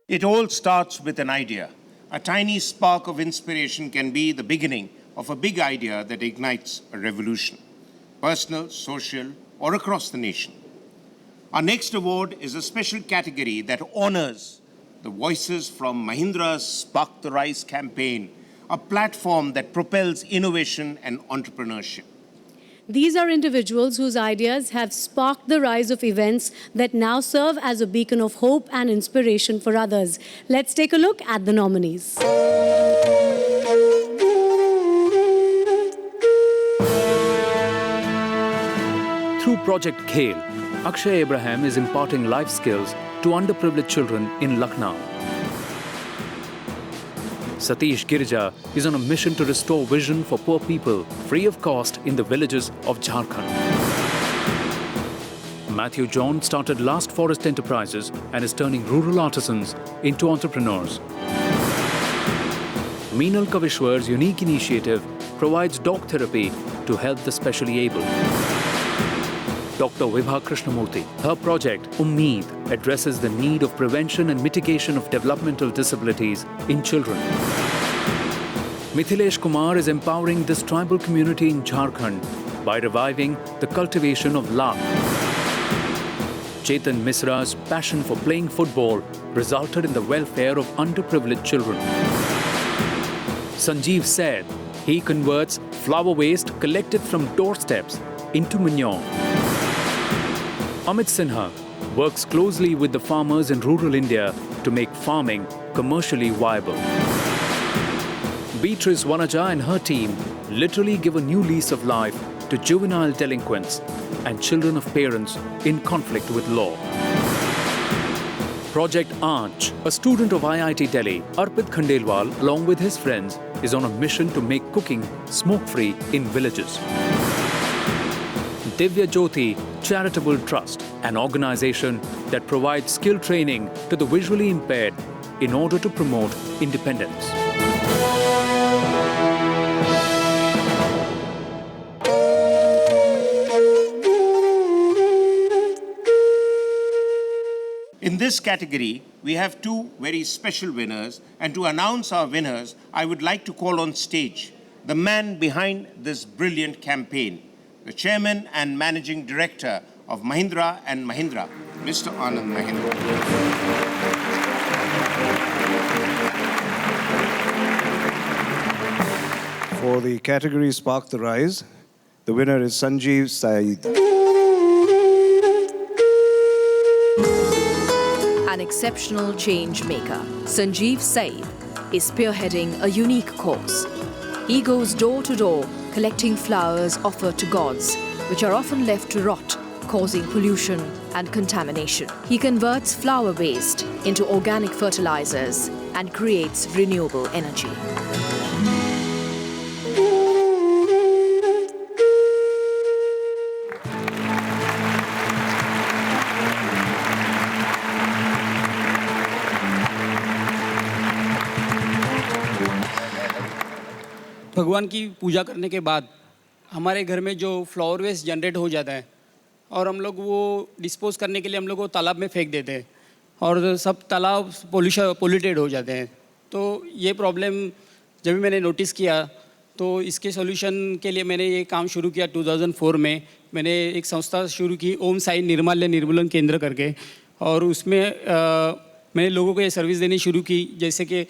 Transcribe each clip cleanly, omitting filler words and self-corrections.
It all starts with an idea. A tiny spark of inspiration can be the beginning of a big idea that ignites a revolution, personal, social, or across the nation. Our next award is a special category that honors the voices from Mahindra's Spark the Rise campaign, a platform that propels innovation and entrepreneurship. These are individuals whose ideas have sparked the rise of events that now serve as a beacon of hope and inspiration for others. Let's take a look at the nominees. Through Project Khel, Akshay Abraham is imparting life skills to underprivileged children in Lucknow. Satish Girija is on a mission to restore vision for poor people free of cost in the villages of Jharkhand. Matthew John started Last Forest Enterprises and is turning rural artisans into entrepreneurs. Meenal Kavishwar's unique initiative provides dog therapy to help the specially able. Dr. Vibha Krishnamurthy, her project Ummeed addresses the need of prevention and mitigation of developmental disabilities in children. Mithilesh Kumar is empowering this tribal community in Jharkhand by reviving the cultivation of lakh. Chetan Misra's passion for playing football resulted in the welfare of underprivileged children. Sanjeev said he converts flower waste collected from doorsteps into manure. Amit Sinha works closely with the farmers in rural India to make farming commercially viable. Beatrice Vanaja and her team literally give a new lease of life to juvenile delinquents and children of parents in conflict with law. Project Arch, a student of IIT Delhi, Arpit Khandelwal, along with his friends, is on a mission to make cooking smoke-free in villages. Divya Jyoti Charitable Trust, an organization that provides skill training to the visually impaired in order to promote independence. In this category, we have two very special winners, and to announce our winners, I would like to call on stage the man behind this brilliant campaign, the Chairman and Managing Director of Mahindra & Mahindra, Mr. Anand Mahindra. For the category Spark the Rise, the winner is Sanjeev Saeed. An exceptional change maker, Sanjeev Saeed is spearheading a unique cause. He goes door to door collecting flowers offered to gods, which are often left to rot, causing pollution and contamination. He converts flower waste into organic fertilizers and creates renewable energy. भगवान की पूजा करने के बाद हमारे घर में जो flower waste generate हो जाता है और हम लोग वो डिस्पोज करने के लिए हम लोग वो तालाब में फेंक देते हैं और सब तालाब पोल्यूटेड हो जाते हैं। तो ये प्रॉब्लम जब भी मैंने नोटिस किया तो इसके सॉल्यूशन के लिए मैंने ये काम शुरू किया। 2004 में मैंने एक संस्था शुरू की, ओम साई निर्माल्य निर्मूलन केंद्र करके, और उसमें मैंने लोगों को ये सर्विस देनी शुरू की, जैसे कि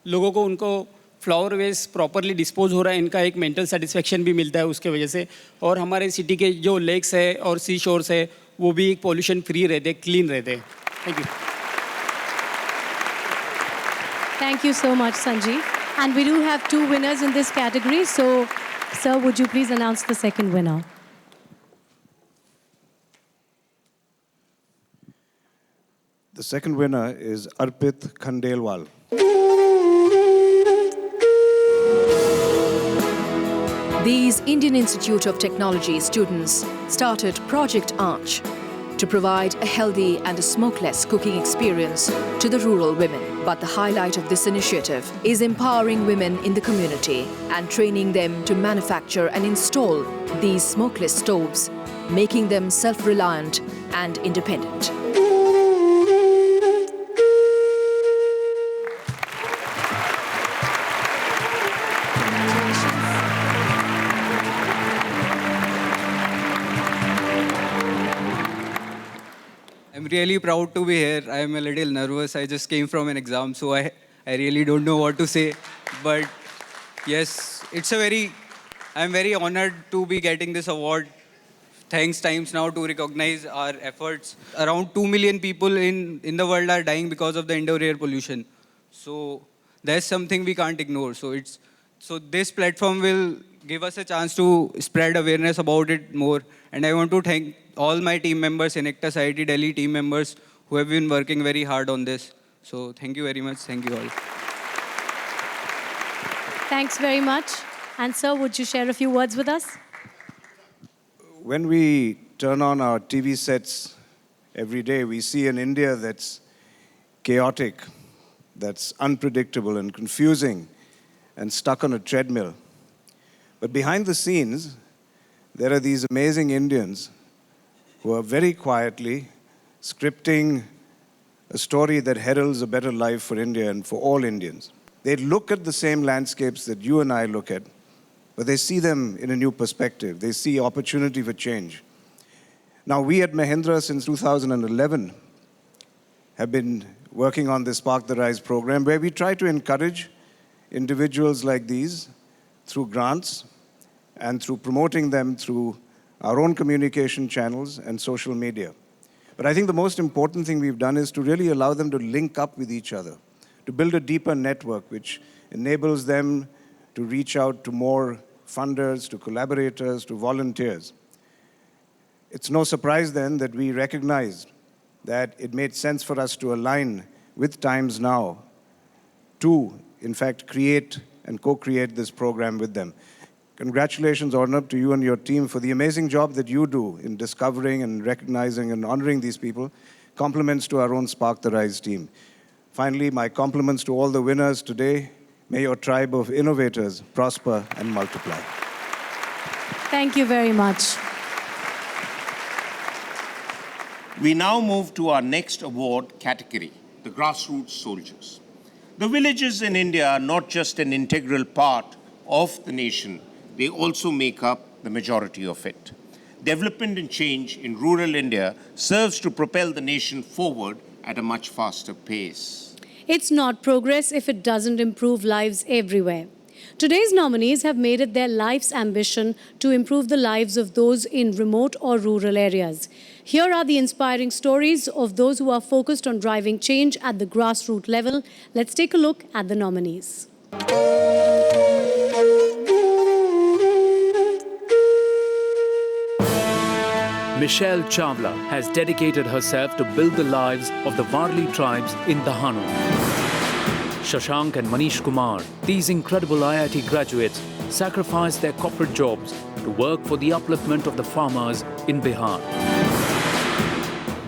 लोगों को उनको फ्लावर वेस्ट प्रॉपरली डिस्पोज हो रहा है, इनका एक मेंटल सेटिस्फेक्शन भी मिलता है उसके वजह से, और हमारे सिटी के जो लेक्स है और सी शोर्स है वो भी एक पॉल्यूशन फ्री रहते, क्लीन रहते। Thank you. Thank you so much, Sanjeev. And we do have two winners in this category. So, sir, would you please announce the second winner? The second winner is Arpit Khandelwal. These Indian Institute of Technology students started Project Arch to provide a healthy and a smokeless cooking experience to the rural women. But the highlight of this initiative is empowering women in the community and training them to manufacture and install these smokeless stoves, making them self-reliant and independent. really proud to be here. I'm a little nervous. I just came from an exam, so I really don't know what to say. But yes, I'm very honored to be getting this award. Thanks Times Now to recognize our efforts. Around 2 million people in the world are dying because of the indoor air pollution. So that's something we can't ignore. So this platform will give us a chance to spread awareness about it more. And I want to thank all my team members, Enactus IIT Delhi team members who have been working very hard on this. So thank you very much. Thank you all. Thanks very much. And sir, would you share a few words with us? When we turn on our TV sets every day, we see an India that's chaotic, that's unpredictable and confusing and stuck on a treadmill. But behind the scenes, there are these amazing Indians who are very quietly scripting a story that heralds a better life for India and for all Indians. They look at the same landscapes that you and I look at, but they see them in a new perspective. They see opportunity for change. Now, we at Mahindra since 2011 have been working on this Spark the Rise program, where we try to encourage individuals like these through grants and through promoting them through our own communication channels and social media. But I think the most important thing we've done is to really allow them to link up with each other, to build a deeper network which enables them to reach out to more funders, to collaborators, to volunteers. It's no surprise then that we recognized that it made sense for us to align with Times Now to, in fact, create and co-create this program with them. Congratulations, Arnab, to you and your team for the amazing job that you do in discovering and recognizing and honoring these people. Compliments to our own Spark the Rise team. Finally, my compliments to all the winners today. May your tribe of innovators prosper and multiply. Thank you very much. We now move to our next award category, the grassroots soldiers. The villages in India are not just an integral part of the nation, they also make up the majority of it. Development and change in rural India serves to propel the nation forward at a much faster pace. It's not progress if it doesn't improve lives everywhere. Today's nominees have made it their life's ambition to improve the lives of those in remote or rural areas. Here are the inspiring stories of those who are focused on driving change at the grassroots level. Let's take a look at the nominees. Michelle Chawla has dedicated herself to build the lives of the Warli tribes in Dahanu. Shashank and Manish Kumar, these incredible IIT graduates, sacrificed their corporate jobs to work for the upliftment of the farmers in Bihar.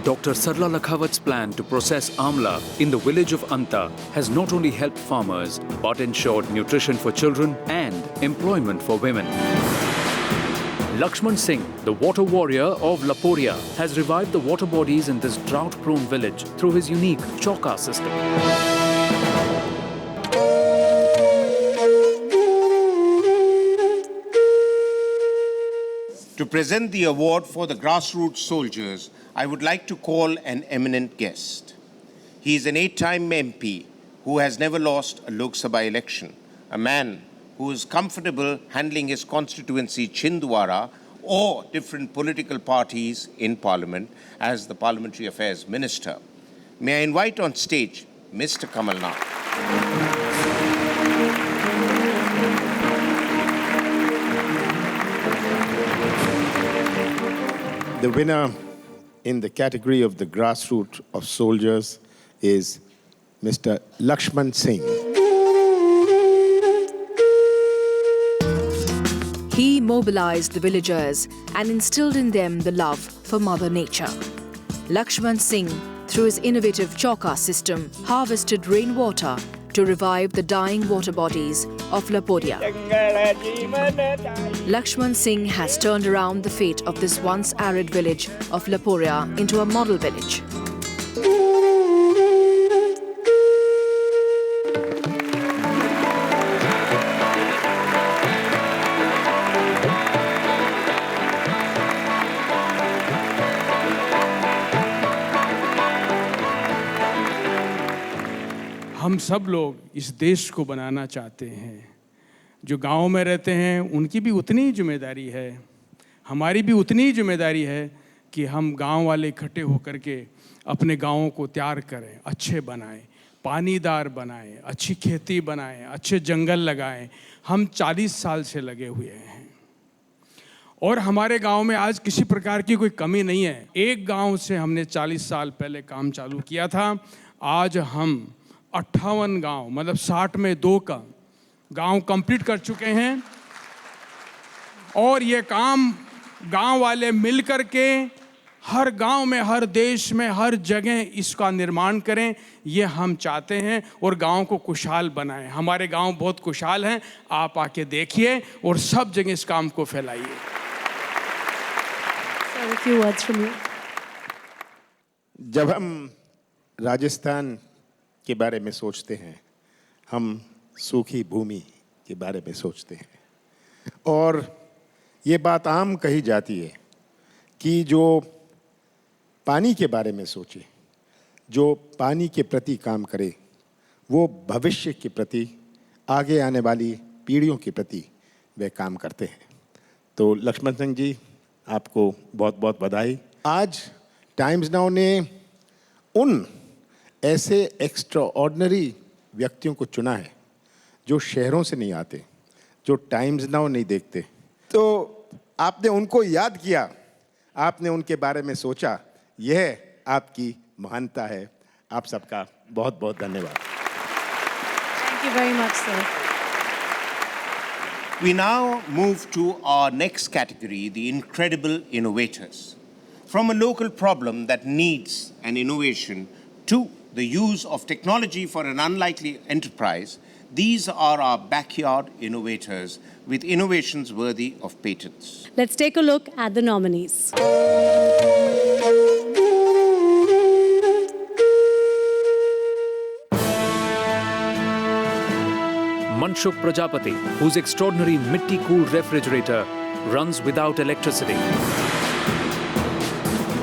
Dr. Sarla Lakhawat's plan to process amla in the village of Anta has not only helped farmers but ensured nutrition for children and employment for women. Lakshman Singh, the water warrior of Laporia, has revived the water bodies in this drought-prone village through his unique Chauka system. To present the award for the grassroots soldiers, I would like to call an eminent guest. He is an 8-time MP who has never lost a Lok Sabha election, a man who is comfortable handling his constituency Chhindwara or different political parties in Parliament as the Parliamentary Affairs Minister. May I invite on stage Mr. Kamal Nath. The winner in the category of the grassroots of soldiers is Mr. Lakshman Singh. He mobilized the villagers and instilled in them the love for Mother Nature. Lakshman Singh, through his innovative Chauka system, harvested rainwater to revive the dying water bodies of Laporia. Lakshman Singh has turned around the fate of this once arid village of Laporia into a model village. हम सब लोग इस देश को बनाना चाहते हैं। जो गांव में रहते हैं उनकी भी उतनी ही जिम्मेदारी है, हमारी भी उतनी ही जिम्मेदारी है कि हम गांव वाले इकट्ठे होकर के अपने गाँवों को तैयार करें, अच्छे बनाएं, पानीदार बनाएं, अच्छी खेती बनाएं, अच्छे जंगल लगाएं। हम 40 साल से लगे हुए हैं और हमारे गांव में आज किसी प्रकार की कोई कमी नहीं है। एक गांव से हमने 40 साल पहले काम चालू किया था, आज हम 58 गांव मतलब 60 में 2 का गांव कंप्लीट कर चुके हैं और ये काम गांव वाले मिल कर के हर गांव में, हर देश में, हर जगह इसका निर्माण करें, ये हम चाहते हैं और गांव को खुशहाल बनाएं। हमारे गांव बहुत खुशहाल हैं, आप आके देखिए और सब जगह इस काम को फैलाइए। Sir, a few words from you. जब हम राजस्थान के बारे में सोचते हैं, हम सूखी भूमि के बारे में सोचते हैं और ये बात आम कही जाती है कि जो पानी के बारे में सोचे, जो पानी के प्रति काम करे, वो भविष्य के प्रति, आगे आने वाली पीढ़ियों के प्रति वे काम करते हैं। तो लक्ष्मण सिंह जी, आपको बहुत बहुत बधाई। आज टाइम्स नाउ ने उन ऐसे एक्स्ट्राऑर्डिनरी व्यक्तियों को चुना है जो शहरों से नहीं आते, जो टाइम्स नाउ नहीं देखते। तो आपने उनको याद किया, आपने उनके बारे में सोचा, यह आपकी महानता है। आप सबका बहुत बहुत धन्यवाद। Thank you very much, sir. We now move to our next category, the incredible innovators. From a local problem that needs an innovation to the use of technology for an unlikely enterprise, these are our backyard innovators with innovations worthy of patents. Let's take a look at the nominees. Manshuk Prajapati, whose extraordinary Mitti-cool refrigerator runs without electricity.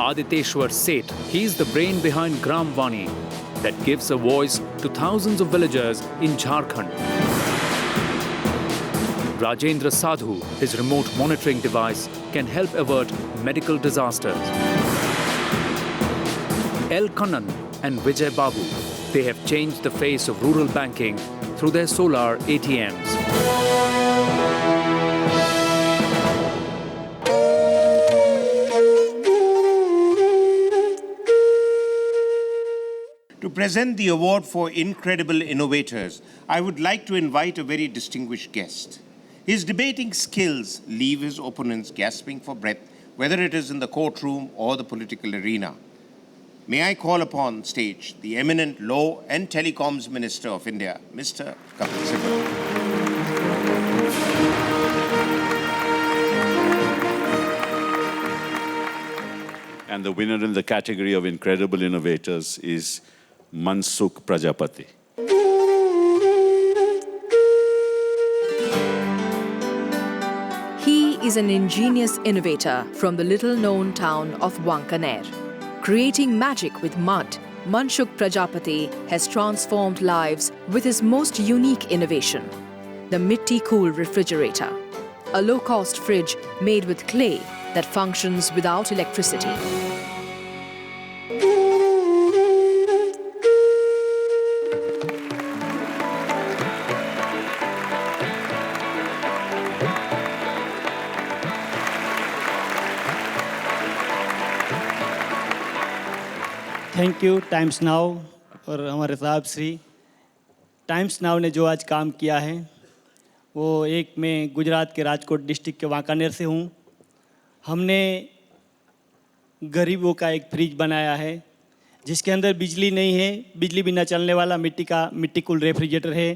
Aditeshwar Seth, he is the brain behind Gram Vani that gives a voice to thousands of villagers in Jharkhand. Rajendra Sadhu, his remote monitoring device can help avert medical disasters. L. Kannan and Vijay Babu, they have changed the face of rural banking through their solar ATMs. To present the award for Incredible Innovators, I would like to invite a very distinguished guest. His debating skills leave his opponents gasping for breath, whether it is in the courtroom or the political arena. May I call upon stage the eminent Law and Telecoms Minister of India, Mr. Kapil Sibal. And the winner in the category of Incredible Innovators is Manshuk Prajapati. He is an ingenious innovator from the little-known town of Wankaner. Creating magic with mud, Manshuk Prajapati has transformed lives with his most unique innovation, the Mitti-cool refrigerator, a low-cost fridge made with clay that functions without electricity. Thank you times now और हमारे साहब Shri. Times now ने जो आज काम किया है वो एक मैं गुजरात के राजकोट डिस्ट्रिक्ट के वांकानेर से हूँ। हमने गरीबों का एक फ्रिज बनाया है जिसके अंदर बिजली नहीं है, बिजली बिना चलने वाला मिट्टी-कूल रेफ्रिजरेटर है।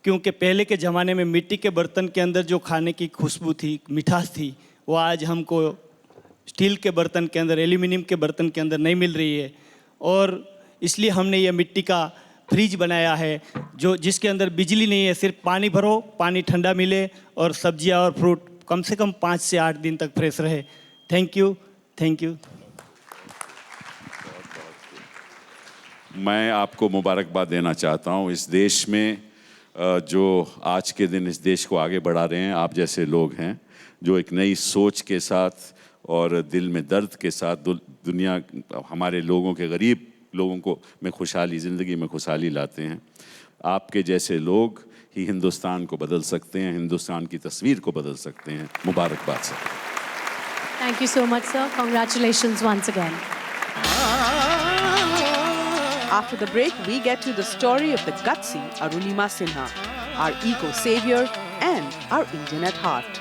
क्योंकि पहले के ज़माने में मिट्टी के बर्तन के अंदर जो खाने की खुशबू थी, मिठास थी, वो आज हमको स्टील के बर्तन के अंदर, एल्यूमिनियम के बर्तन के अंदर नहीं मिल रही है। और इसलिए हमने ये मिट्टी का फ्रिज बनाया है जिसके अंदर बिजली नहीं है, सिर्फ पानी भरो, पानी ठंडा मिले और सब्जियां और फ्रूट कम से कम 5 से 8 दिन तक फ्रेश रहे। Thank you, thank you. मैं आपको मुबारकबाद देना चाहता हूँ। इस देश में जो आज के दिन इस देश को आगे बढ़ा रहे हैं, आप जैसे लोग हैं जो एक नई सोच के साथ और दिल में दर्द के साथ दुनिया हमारे लोगों के गरीब लोगों को में खुशहाली, ज़िंदगी में खुशहाली लाते हैं। आपके जैसे लोग ही हिंदुस्तान को बदल सकते हैं, हिंदुस्तान की तस्वीर को बदल सकते हैं। मुबारकबाद sir. Thank you so much, sir. Congratulations once again. After the break, we get to the story of the gutsy Arunima Sinha, our eco-savior and our Indian at heart.